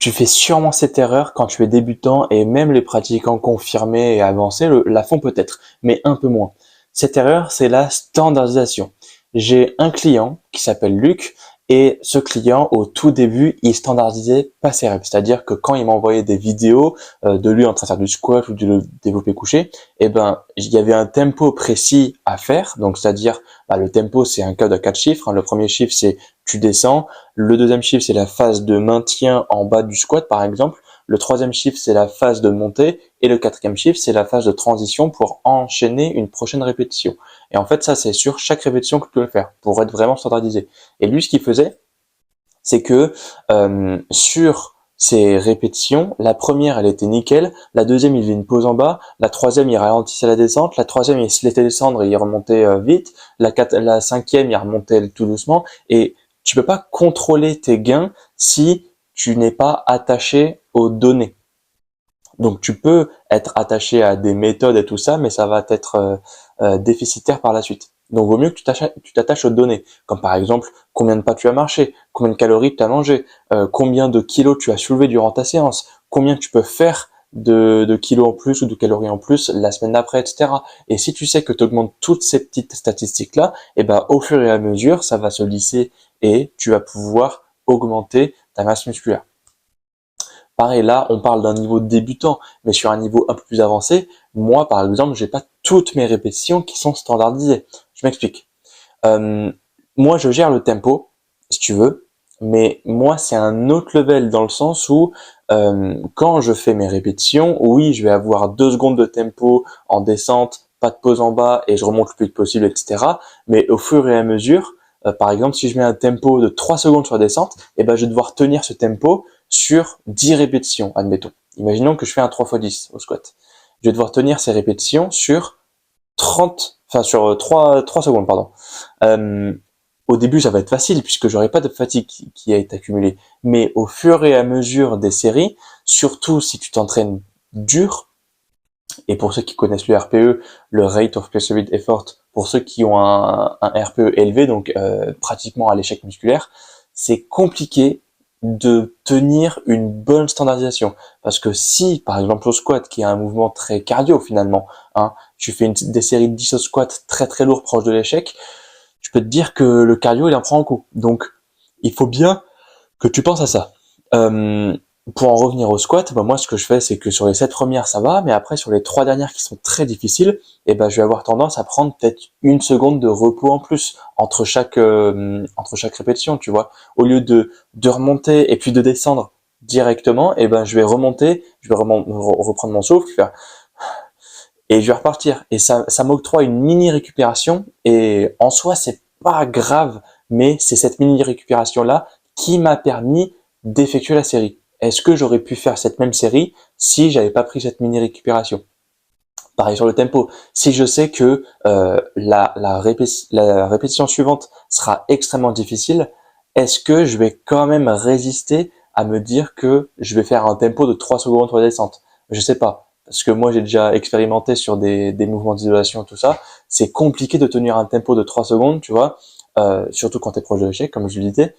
Tu fais sûrement cette erreur quand tu es débutant et même les pratiquants confirmés et avancés la font peut-être, mais un peu moins. Cette erreur, c'est la standardisation. J'ai un client qui s'appelle Luc et ce client, au tout début, il standardisait pas ses reps. C'est-à-dire que quand il m'envoyait des vidéos de lui en train de faire du squat ou du développé couché, eh ben, il y avait un tempo précis à faire. Donc, c'est-à-dire, le tempo, c'est un code à 4 chiffres. Le premier chiffre, c'est tu descends. Le deuxième chiffre, c'est la phase de maintien en bas du squat, par exemple. Le troisième chiffre, c'est la phase de montée. Et le quatrième chiffre, c'est la phase de transition pour enchaîner une prochaine répétition. Et en fait, ça, c'est sur chaque répétition que tu dois le faire pour être vraiment standardisé. Et lui, ce qu'il faisait, c'est que sur ces répétitions, la première, elle était nickel. La deuxième, il faisait une pause en bas. La troisième, il ralentissait la descente. La troisième, il se laissait descendre et il remontait vite. La cinquième, il remontait tout doucement. Et tu peux pas contrôler tes gains si tu n'es pas attaché aux données. Donc tu peux être attaché à des méthodes et tout ça, mais ça va être déficitaire par la suite. Donc vaut mieux que tu t'attaches aux données, comme par exemple combien de pas tu as marché, combien de calories tu as mangé, combien de kilos tu as soulevé durant ta séance, combien tu peux faire de kilos en plus ou de calories en plus la semaine d'après, etc. Et si tu sais que tu augmentes toutes ces petites statistiques-là, et ben au fur et à mesure, ça va se lisser et tu vas pouvoir augmenter ta masse musculaire. Pareil, là, on parle d'un niveau débutant, mais sur un niveau un peu plus avancé, moi, par exemple, j'ai pas toutes mes répétitions qui sont standardisées. Je m'explique. Euh, Moi, je gère le tempo, si tu veux, mais moi, c'est un autre level dans le sens où quand je fais mes répétitions, oui, je vais avoir 2 secondes de tempo en descente, pas de pause en bas et je remonte le plus vite possible, etc. Mais au fur et à mesure, par exemple, si je mets un tempo de 3 secondes sur la descente, eh ben, je vais devoir tenir ce tempo sur 10 répétitions, admettons. Imaginons que je fais un 3x10 au squat. Je vais devoir tenir ces répétitions sur 3 secondes, pardon. Euh, Au début, ça va être facile puisque j'aurai pas de fatigue qui a été accumulée. Mais au fur et à mesure des séries, surtout si tu t'entraînes dur, et pour ceux qui connaissent le RPE, le Rate of Perceived Effort, pour ceux qui ont un RPE élevé, donc pratiquement à l'échec musculaire, c'est compliqué de tenir une bonne standardisation. Parce que si, par exemple, au squat, qui est un mouvement très cardio finalement, hein, tu fais des séries de 10 au squat très très lourd proche de l'échec, je peux te dire que le cardio, il en prend un coup. Donc, il faut bien que tu penses à ça. Euh, pour en revenir au squat, bah moi ce que je fais c'est que sur les 7 premières ça va, mais après sur les 3 dernières qui sont très difficiles, je vais avoir tendance à prendre peut-être 1 seconde de repos en plus entre chaque répétition, tu vois. Au lieu de remonter et puis de descendre directement, je vais remonter, reprendre mon souffle, faire et je vais repartir. Et ça m'octroie une mini récupération et en soi c'est pas grave, mais c'est cette mini récupération là qui m'a permis d'effectuer la série. Est-ce que j'aurais pu faire cette même série si j'avais pas pris cette mini récupération? Pareil sur le tempo. Si je sais que la répétition suivante sera extrêmement difficile, est-ce que je vais quand même résister à me dire que je vais faire un tempo de 3 secondes pour la descente? Je sais pas. Parce que moi, j'ai déjà expérimenté sur des mouvements d'isolation et tout ça. C'est compliqué de tenir un tempo de 3 secondes, tu vois. Surtout quand tu es proche de l'échec, comme je le disais.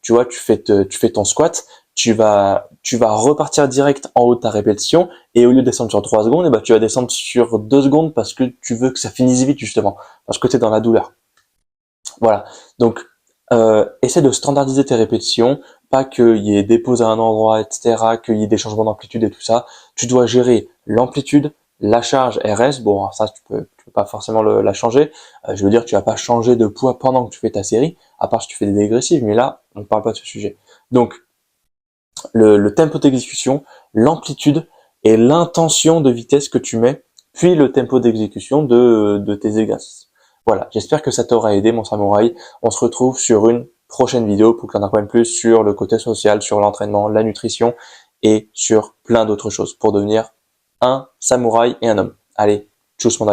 Tu vois, tu fais ton squat, tu vas repartir direct en haut de ta répétition et au lieu de descendre sur 3 secondes, tu vas descendre sur 2 secondes parce que tu veux que ça finisse vite justement, parce que tu es dans la douleur. Voilà. Donc, essaie de standardiser tes répétitions, pas qu'il y ait des pauses à un endroit, etc., qu'il y ait des changements d'amplitude et tout ça. Tu dois gérer l'amplitude, la charge RS. Bon, alors ça, tu peux pas forcément la changer. Je veux dire, tu vas pas changer de poids pendant que tu fais ta série, à part si tu fais des dégressives, mais là, on ne parle pas de ce sujet. Donc, le tempo d'exécution, l'amplitude et l'intention de vitesse que tu mets, puis le tempo d'exécution de tes exercices. Voilà, j'espère que ça t'aura aidé mon samouraï. On se retrouve sur une prochaine vidéo pour que tu en apprennes plus sur le côté social, sur l'entraînement, la nutrition et sur plein d'autres choses pour devenir un samouraï et un homme. Allez, tchuss mon